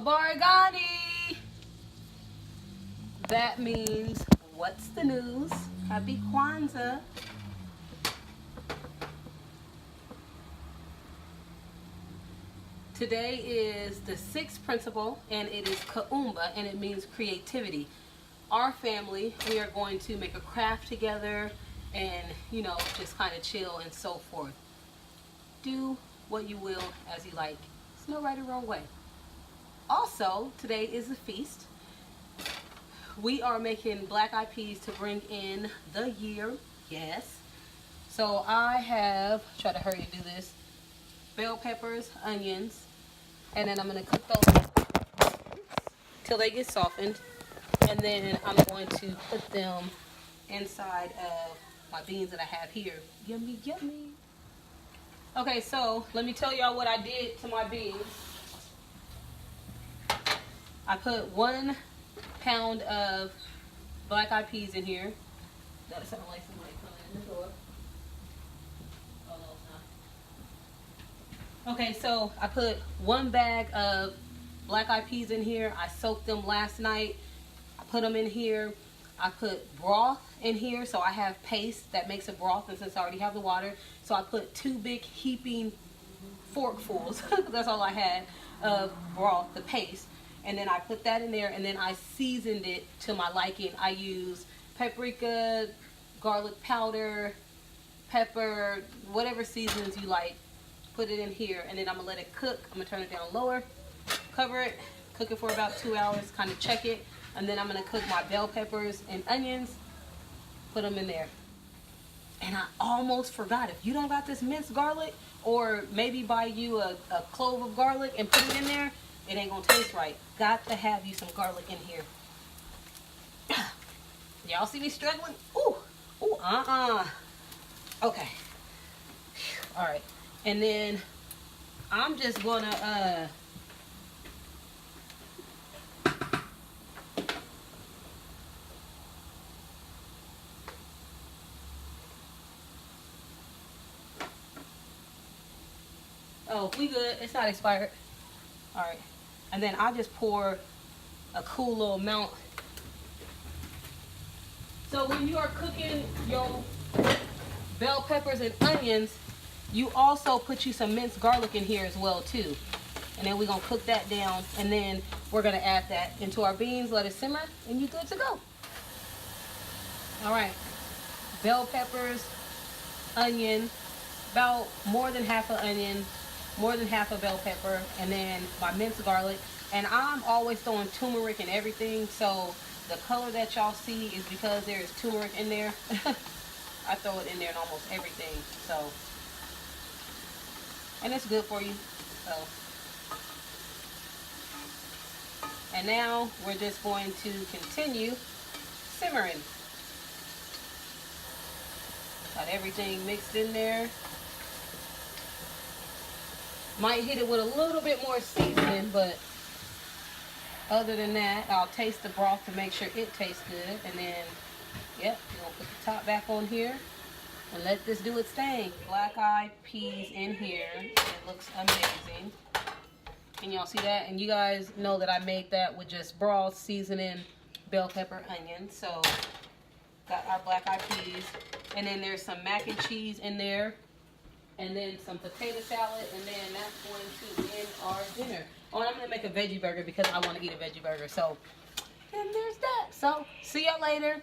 Abarigani! That means, what's the news? Happy Kwanzaa. Today is the sixth principle, and it is Kaumba, and it means creativity. Our family, we are going to make a craft together and, you know, just kind of chill and so forth. Do what you will as you like. There's no right or wrong way. Also, today is a feast. We are making black-eyed peas to bring in the year. Yes. So I have, try to hurry and do this, bell peppers, onions, and then I'm going to cook those till they get softened. And then I'm going to put them inside of my beans that I have here. Yummy, yummy. Okay, so let me tell y'all what I did to my beans. I put 1 pound of black-eyed peas in here. That sounds like somebody coming in the door. Oh, no, it's not. Okay, so I put 1 bag of black-eyed peas in here. I soaked them last night. I put them in here. I put broth in here, so I have paste that makes a broth, and since I already have the water, so I put 2 big heaping forkfuls, that's all I had, of broth, the paste. And then I put that in there, and then I seasoned it to my liking. I use paprika, garlic powder, pepper, whatever seasons you like. Put it in here, and then I'm going to let it cook. I'm going to turn it down lower, cover it, cook it for about 2 hours, kind of check it. And then I'm going to cook my bell peppers and onions, put them in there. And I almost forgot, if you don't got this minced garlic, or maybe buy you a clove of garlic and put it in there, it ain't going to taste right. Got to have you some garlic in here. Y'all see me struggling? Ooh, ooh, Okay. All right. And then I'm just going to... Oh, we good. It's not expired. All right. And then I just pour a cool little amount. So when you are cooking your bell peppers and onions, you also put you some minced garlic in here as well too. And then we're going to cook that down, and then we're going to add that into our beans, let it simmer, and you're good to go. All right. Bell peppers, onion, about more than half an onion, more than half a bell pepper, and then my minced garlic. And I'm always throwing turmeric in everything, so the color that y'all see is because there is turmeric in there. I throw it in there in almost everything, so, and it's good for you. So, and now we're just going to continue simmering. Got everything mixed in there. Might hit it with a little bit more seasoning, but other than that, I'll taste the broth to make sure it tastes good. And then, yep, we're going to put the top back on here and let this do its thing. Black-eyed peas in here. It looks amazing. Can y'all see that? And you guys know that I made that with just broth, seasoning, bell pepper, onion. So, got our black-eyed peas. And then there's some mac and cheese in there. And then some potato salad, and then that's going to end our dinner. Oh, and I'm going to make a veggie burger because I want to eat a veggie burger. So, and there's that. So, see y'all later.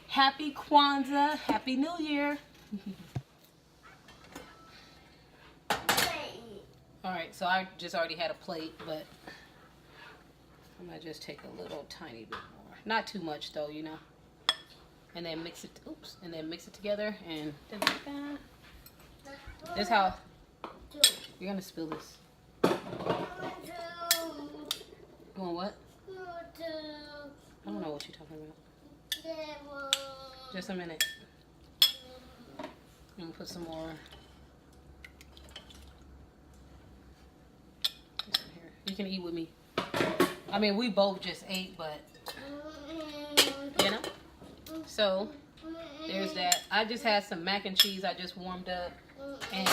Happy Kwanzaa. Happy New Year. Alright, so I just already had a plate, but I'm going to just take a little tiny bit more. Not too much, though, you know. And then mix it, oops, and then mix it together, and da-da-da. This how you're gonna spill this. You want what? I don't know what you're talking about. Just a minute. I'm gonna put some more. This in here. You can eat with me. I mean, we both just ate, but you know. So there's that. I just had some mac and cheese I just warmed up, and I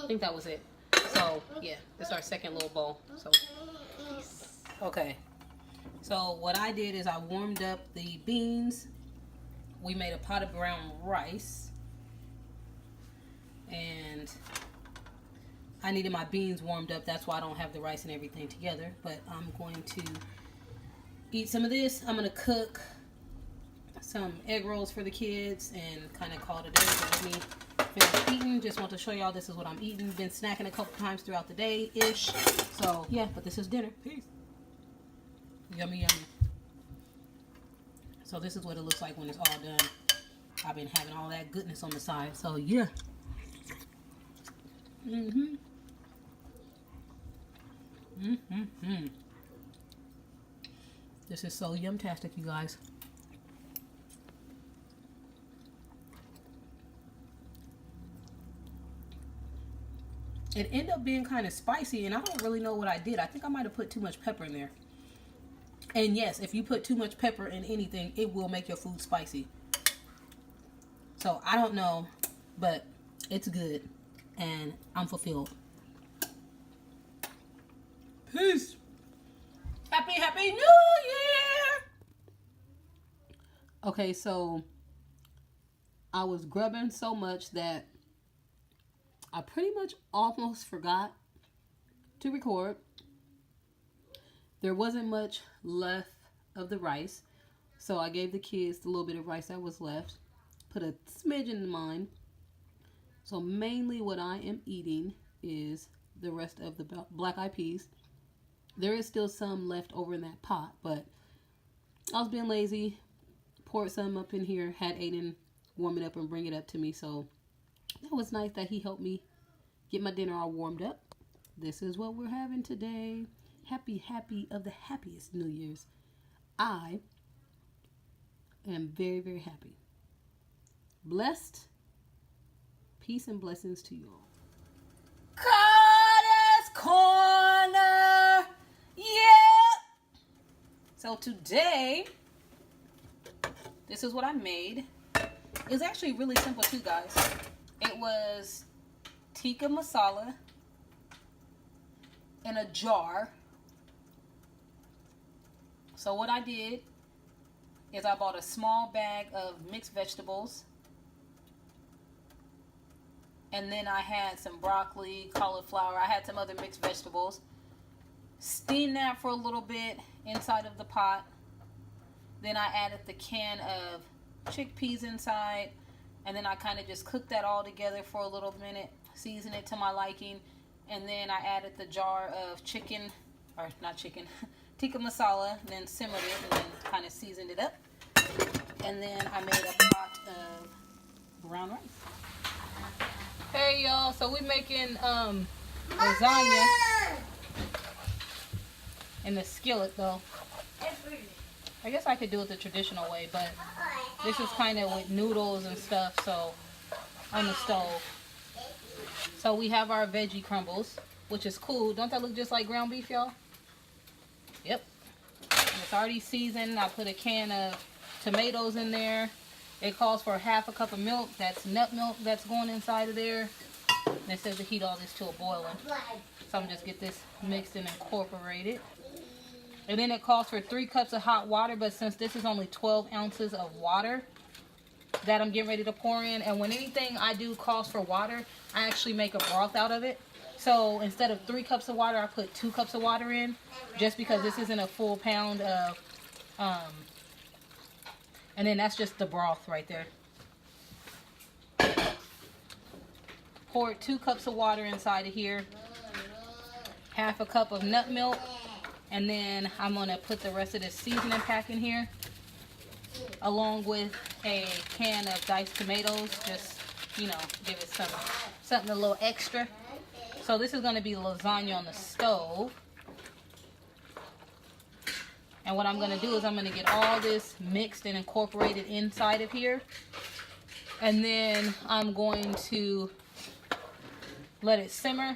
think that was it. So yeah, this is our second little bowl. So okay. So what I did is I warmed up the beans. We made a pot of brown rice. And I needed my beans warmed up. That's why I don't have the rice and everything together. But I'm going to eat some of this. I'm going to cook some egg rolls for the kids and kind of call it a day. But let me finish eating. Just want to show y'all this is what I'm eating. Been snacking a couple times throughout the day-ish. So yeah, but this is dinner. Peace. Yummy, yummy. So this is what it looks like when it's all done. I've been having all that goodness on the side. So yeah. This is so yum-tastic, you guys. It ended up being kind of spicy, and I don't really know what I did. I think I might have put too much pepper in there. And yes, if you put too much pepper in anything, it will make your food spicy. So I don't know, but it's good. And I'm fulfilled. Peace. Happy New Year. Okay, so I was grubbing so much that I pretty much almost forgot to record. There wasn't much left of the rice, so I gave the kids the little bit of rice that was left. Put a smidge in mine. So mainly what I am eating is the rest of the black eyed peas. There is still some left over in that pot, but I was being lazy. Poured some up in here, had Aiden warm it up and bring it up to me. So that was nice that he helped me get my dinner all warmed up. This is what we're having today. Happy of the happiest New Year's. I am very, very happy. Blessed. Peace and blessings to you all. Carter's Corner. Yeah. So today, this is what I made. It was actually really simple too, guys. It was tikka masala in a jar. So what I did is I bought a small bag of mixed vegetables. And then I had some broccoli, cauliflower. I had some other mixed vegetables. Steamed that for a little bit inside of the pot. Then I added the can of chickpeas inside. And then I kind of just cooked that all together for a little minute. Seasoned it to my liking. And then I added the jar of chicken, or not chicken, tikka masala. Then simmered it and then kind of seasoned it up. And then I made a pot of brown rice. Hey y'all, so we're making lasagna in the skillet though. I guess I could do it the traditional way, but this is kind of with noodles and stuff, so on the stove. So we have our veggie crumbles, which is cool. Don't that look just like ground beef, y'all? Yep. And it's already seasoned. I put a can of tomatoes in there. It calls for half a cup of milk. That's nut milk that's going inside of there. And it says to heat all this to a boiling. So I'm going to just get this mixed and incorporated. And then it calls for 3 cups of hot water. But since this is only 12 ounces of water that I'm getting ready to pour in. And when anything I do calls for water, I actually make a broth out of it. So instead of 3 cups of water, I put 2 cups of water in. Just because this isn't a full pound of... and then that's just the broth right there. Poured 2 cups of water inside of here. Half a cup of nut milk. And then I'm going to put the rest of this seasoning pack in here. Along with a can of diced tomatoes. Just, you know, give it something a little extra. So this is going to be lasagna on the stove. And what I'm going to do is I'm going to get all this mixed and incorporated inside of here. And then I'm going to let it simmer.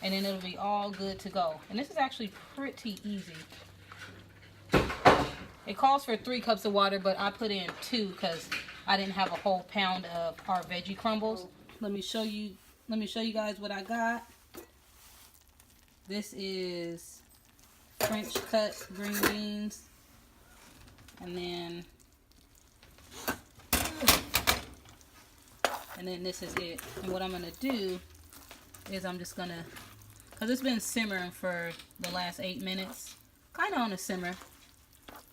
And then it'll be all good to go. And this is actually pretty easy. It calls for 3 cups of water, but I put in 2 because I didn't have a whole pound of our veggie crumbles. Let me show you guys what I got. This is French cut green beans. And then this is it. And what I'm gonna do is I'm just gonna, because it's been simmering for the last 8 minutes, kind of on a simmer,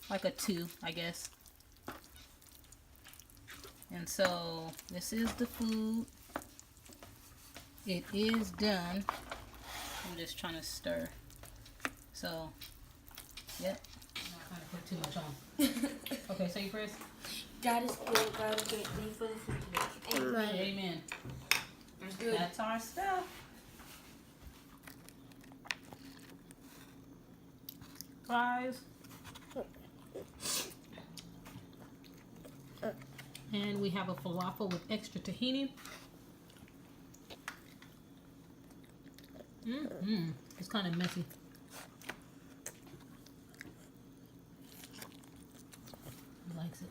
like a 2, I guess. And so this is the food. It is done. I'm just trying to stir. So, yep. I'm not trying to put too much on. Okay, so you press. God is good. God is great. Thank you for the food today. Amen. Amen. That's good. That's our stuff. Guys. And we have a falafel with extra tahini. It's kind of messy. He likes it.